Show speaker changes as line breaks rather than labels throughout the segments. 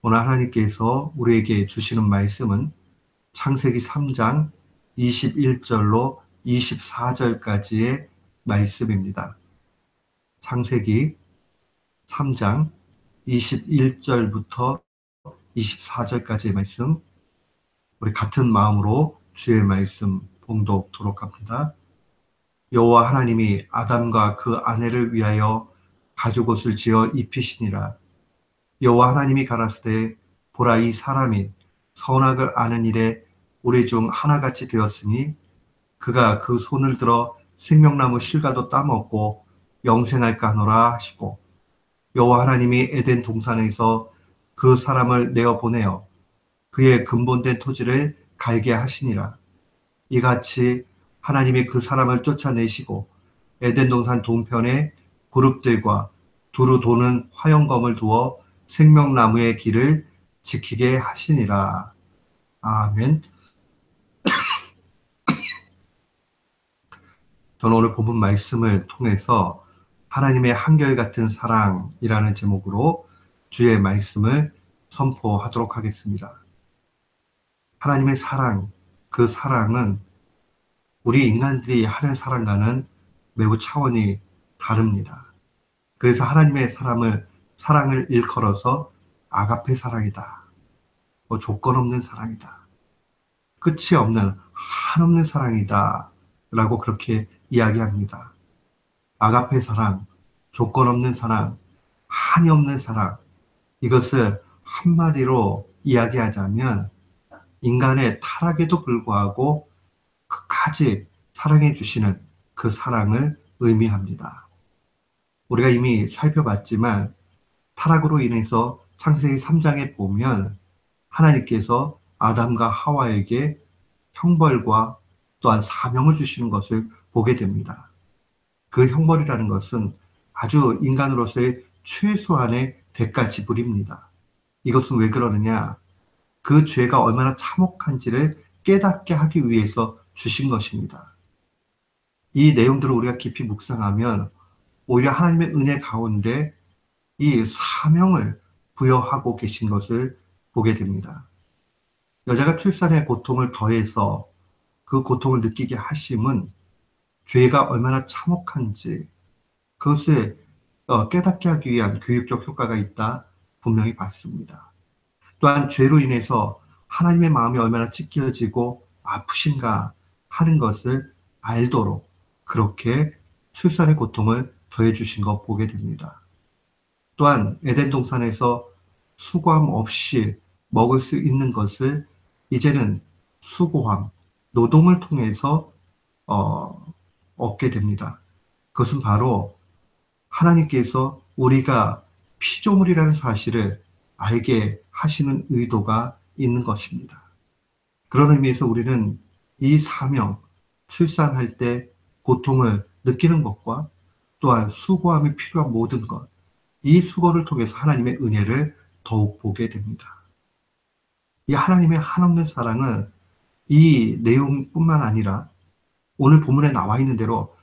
오늘 하나님께서 우리에게 주시는 말씀은 창세기 3장 21절로 24절까지의 말씀입니다. 창세기 3장 21절부터 24절까지의 말씀, 우리 같은 마음으로 주의 말씀 봉독토록 합니다. 여호와 하나님이 아담과 그 아내를 위하여 가죽옷을 지어 입히시니라. 여호와 하나님이 가라사대 보라, 이 사람이 선악을 아는 일에 우리 중 하나같이 되었으니 그가 그 손을 들어 생명나무 실과도 따먹고 영생할까 하노라 하시고, 여호와 하나님이 에덴 동산에서 그 사람을 내어 보내어 그의 근본된 토지를 갈게 하시니라. 이같이 하나님이 그 사람을 쫓아내시고 에덴 동산 동편에 그룹들과 두루 도는 화영검을 두어 생명나무의 길을 지키게 하시니라. 아멘. 저는 오늘 본문 말씀을 통해서 하나님의 한결같은 사랑이라는 제목으로 주의 말씀을 선포하도록 하겠습니다. 하나님의 사랑, 그 사랑은 우리 인간들이 하는 사랑과는 매우 차원이 다릅니다. 그래서 하나님의 사랑을 일컬어서 아가페 사랑이다, 조건 없는 사랑이다, 끝이 없는 한없는 사랑이다 라고 그렇게 이야기합니다. 아가페 사랑, 조건 없는 사랑, 한이 없는 사랑, 이것을 한마디로 이야기하자면 인간의 타락에도 불구하고 끝까지 사랑해 주시는 그 사랑을 의미합니다. 우리가 이미 살펴봤지만 타락으로 인해서 창세기 3장에 보면 하나님께서 아담과 하와에게 형벌과 또한 사명을 주시는 것을 보게 됩니다. 그 형벌이라는 것은 아주 인간으로서의 최소한의 대가 지불입니다. 이것은 왜 그러느냐? 그 죄가 얼마나 참혹한지를 깨닫게 하기 위해서 주신 것입니다. 이 내용들을 우리가 깊이 묵상하면 오히려 하나님의 은혜 가운데 이 사명을 부여하고 계신 것을 보게 됩니다. 여자가 출산의 고통을 더해서 그 고통을 느끼게 하심은 죄가 얼마나 참혹한지 그것을 깨닫게 하기 위한 교육적 효과가 있다 분명히 봤습니다. 또한 죄로 인해서 하나님의 마음이 얼마나 찢겨지고 아프신가 하는 것을 알도록 그렇게 출산의 고통을 더해주신 것 보게 됩니다. 또한 에덴 동산에서 수고함 없이 먹을 수 있는 것을 이제는 수고함, 노동을 통해서 얻게 됩니다. 그것은 바로 하나님께서 우리가 피조물이라는 사실을 알게 하시는 의도가 있는 것입니다. 그런 의미에서 우리는 이 사명, 출산할 때 고통을 느끼는 것과 또한 수고함이 필요한 모든 것, 이 수고를 통해서 하나님의 은혜를 더욱 보게 됩니다. 이 하나님의 한없는 사랑은 이 내용뿐만 아니라 오늘 본문에 나와 있는 대로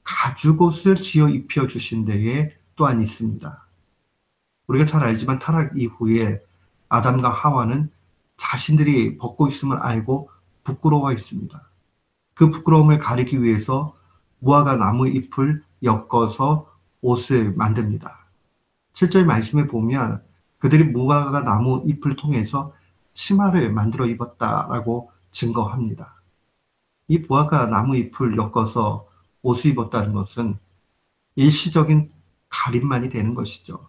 가죽옷을 지어 입혀주신 데에 또한 있습니다. 우리가 잘 알지만 타락 이후에 아담과 하와는 자신들이 벗고 있음을 알고 부끄러워했습니다. 그 부끄러움을 가리기 위해서 무화과 나무 잎을 엮어서 옷을 만듭니다. 7절 말씀에 보면 그들이 무화과 나무 잎을 통해서 치마를 만들어 입었다라고 증거합니다. 이 무화과 나무 잎을 엮어서 옷을 입었다는 것은 일시적인 가림만이 되는 것이죠.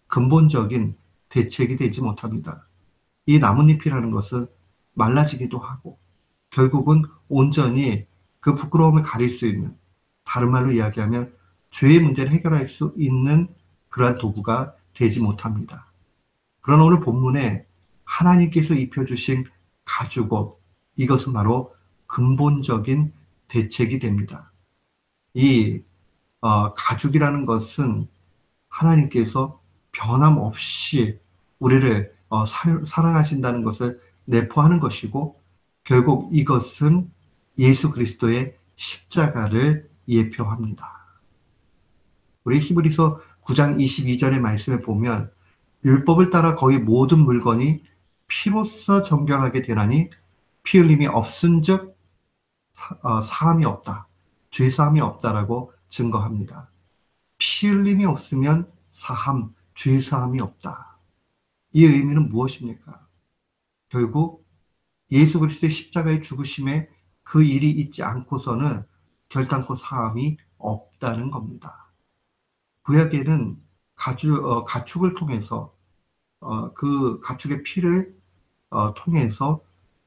근본적인 대책이 되지 못합니다. 이 나뭇잎이라는 것은 말라지기도 하고 결국은 온전히 그 부끄러움을 가릴 수 있는, 다른 말로 이야기하면 죄의 문제를 해결할 수 있는 그러한 도구가 되지 못합니다. 그러나 오늘 본문에 하나님께서 입혀주신 가죽옷, 이것은 바로 근본적인 대책이 됩니다. 이 가죽이라는 것은 하나님께서 변함없이 우리를 사랑하신다는 것을 내포하는 것이고, 결국 이것은 예수 그리스도의 십자가를 예표합니다. 우리 히브리서 9장 22절의 말씀에 보면 율법을 따라 거의 모든 물건이 피로써 정결하게 되나니 피 흘림이 없은즉 사함이 없다. 죄 사함이 없다라고 증거합니다. 피 흘림이 없으면 사함, 죄 사함이 없다. 이 의미는 무엇입니까? 결국 예수 그리스도의 십자가의 죽으심에 그 일이 있지 않고서는 결단코 사함이 없다는 겁니다. 구약에는 가축을 통해서 그 가축의 피를 통해서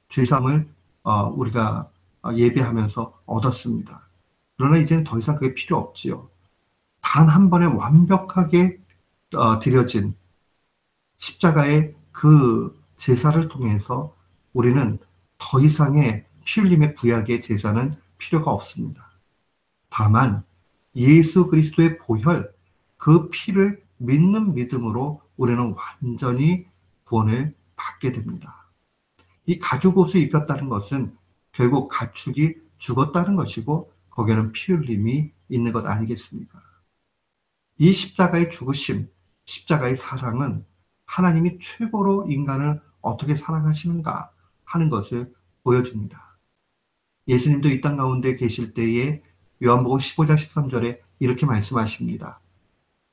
죄사함을 우리가 예배하면서 얻었습니다. 그러나 이제는 더 이상 그게 필요 없지요. 단 한 번에 완벽하게 드려진 십자가의 그 제사를 통해서 우리는 더 이상의 피 흘림의 구약의 제사는 필요가 없습니다. 다만 예수 그리스도의 보혈, 그 피를 믿는 믿음으로 우리는 완전히 구원을 받게 됩니다. 이 가죽 옷을 입혔다는 것은 결국 가축이 죽었다는 것이고 거기에는 피 흘림이 있는 것 아니겠습니까? 이 십자가의 죽으심, 십자가의 사랑은 하나님이 최고로 인간을 어떻게 사랑하시는가 하는 것을 보여줍니다. 예수님도 이 땅 가운데 계실 때에 요한복음 15장 13절에 이렇게 말씀하십니다.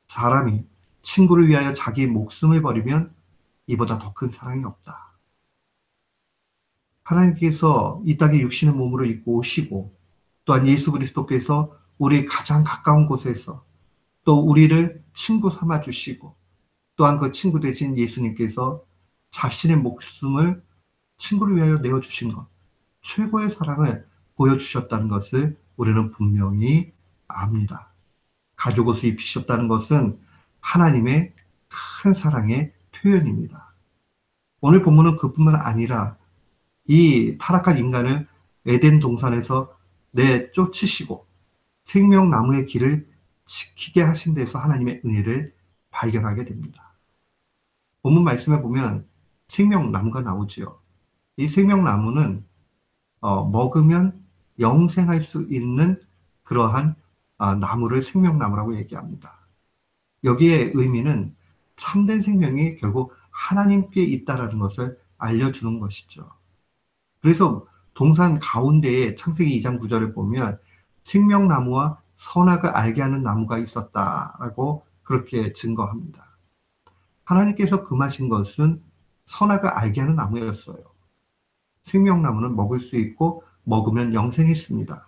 사람이 친구를 위하여 자기 목숨을 버리면 이보다 더 큰 사랑이 없다. 하나님께서 이 땅에 육신의 몸으로 입고 오시고 또한 예수 그리스도께서 우리 가장 가까운 곳에서 또 우리를 친구 삼아 주시고 또한 그 친구 되신 예수님께서 자신의 목숨을 친구를 위하여 내어주신 것, 최고의 사랑을 보여주셨다는 것을 우리는 분명히 압니다. 가죽 옷을 입히셨다는 것은 하나님의 큰 사랑의 표현입니다. 오늘 본문은 그뿐만 아니라 이 타락한 인간을 에덴 동산에서 내쫓으시고 생명나무의 길을 지키게 하신 데서 하나님의 은혜를 발견하게 됩니다. 본문 말씀에 보면 생명나무가 나오지요. 이 생명나무는 먹으면 영생할 수 있는 그러한 나무를 생명나무라고 얘기합니다. 여기에 의미는 참된 생명이 결국 하나님께 있다라는 것을 알려주는 것이죠. 그래서 동산 가운데에 창세기 2장 9절을 보면 생명나무와 선악을 알게 하는 나무가 있었다라고 그렇게 증거합니다. 하나님께서 금하신 것은 선악을 알게 하는 나무였어요. 생명나무는 먹을 수 있고 먹으면 영생했습니다.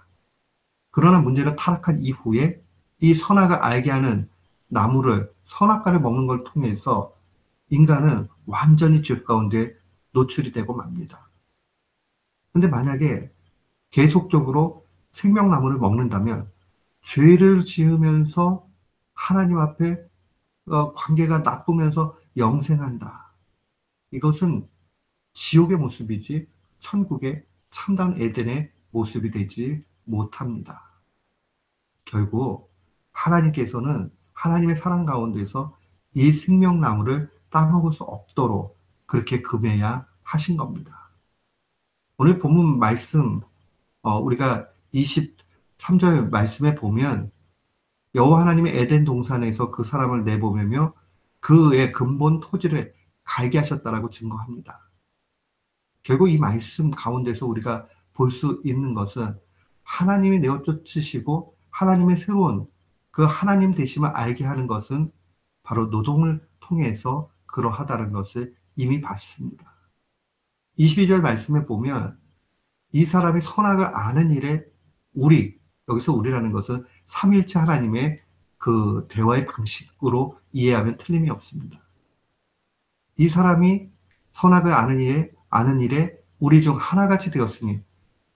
그러나 문제는 타락한 이후에 이 선악을 알게 하는 나무를 선악과를 먹는 걸 통해서 인간은 완전히 죄 가운데 노출이 되고 맙니다. 근데 만약에 계속적으로 생명나무를 먹는다면 죄를 지으면서 하나님 앞에 관계가 나쁘면서 영생한다. 이것은 지옥의 모습이지 천국의 참다운 에덴의 모습이 되지 못합니다. 결국 하나님께서는 하나님의 사랑 가운데서 이 생명나무를 따먹을 수 없도록 그렇게 금해야 하신 겁니다. 오늘 본문 말씀 우리가 23절 말씀에 보면 여호와 하나님의 에덴 동산에서 그 사람을 내보내며 그의 근본 토지를 갈게 하셨다라고 증거합니다. 결국 이 말씀 가운데서 우리가 볼 수 있는 것은 하나님이 내어 쫓으시고 하나님의 새로운 그 하나님 되심을 알게 하는 것은 바로 노동을 통해서 그러하다는 것을 이미 봤습니다. 22절 말씀에 보면 이 사람이 선악을 아는 일에 여기서 우리라는 것은 삼일체 하나님의 그 대화의 방식으로 이해하면 틀림이 없습니다. 이 사람이 선악을 아는 일에 우리 중 하나같이 되었으니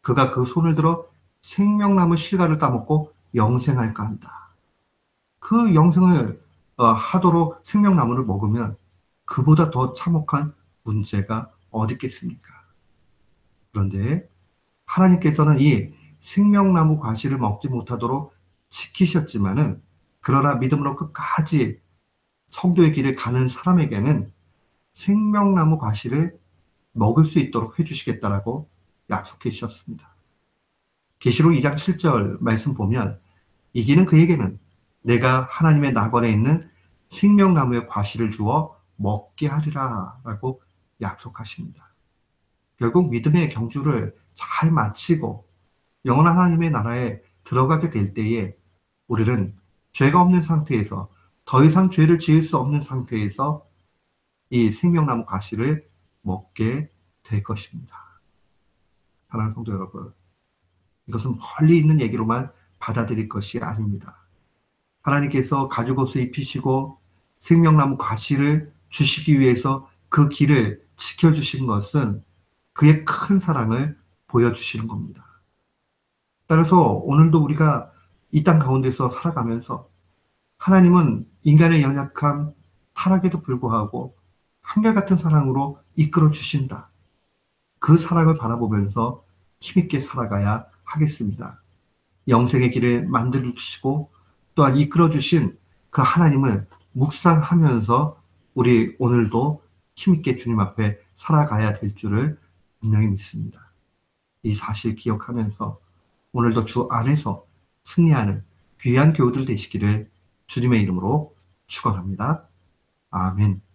그가 그 손을 들어 생명나무 실과를 따먹고 영생할까 한다. 그 영생을 하도록 생명나무를 먹으면 그보다 더 참혹한 문제가 어디 있겠습니까? 그런데 하나님께서는 이 생명나무 과실을 먹지 못하도록 지키셨지만은 그러나 믿음으로 끝까지 성도의 길을 가는 사람에게는 생명나무 과실을 먹을 수 있도록 해주시겠다라고 약속해 주셨습니다. 계시록 2장 7절 말씀 보면 이기는 그에게는 내가 하나님의 낙원에 있는 생명나무의 과실을 주어 먹게 하리라 라고 약속하십니다. 결국 믿음의 경주를 잘 마치고 영원한 하나님의 나라에 들어가게 될 때에 우리는 죄가 없는 상태에서 더 이상 죄를 지을 수 없는 상태에서 이 생명나무 가시를 먹게 될 것입니다. 사랑하는 성도 여러분, 이것은 멀리 있는 얘기로만 받아들일 것이 아닙니다. 하나님께서 가죽옷을 입히시고 생명나무 가시를 주시기 위해서 그 길을 지켜주신 것은 그의 큰 사랑을 보여주시는 겁니다. 따라서 오늘도 우리가 이 땅 가운데서 살아가면서 하나님은 인간의 연약함, 타락에도 불구하고 한결같은 사랑으로 이끌어 주신다. 그 사랑을 바라보면서 힘있게 살아가야 하겠습니다. 영생의 길을 만들어주시고 또한 이끌어 주신 그 하나님을 묵상하면서 우리 오늘도 힘있게 주님 앞에 살아가야 될 줄을 분명히 믿습니다. 이 사실 기억하면서 오늘도 주 안에서 승리하는 귀한 교우들 되시기를 주님의 이름으로 축원합니다. 아멘.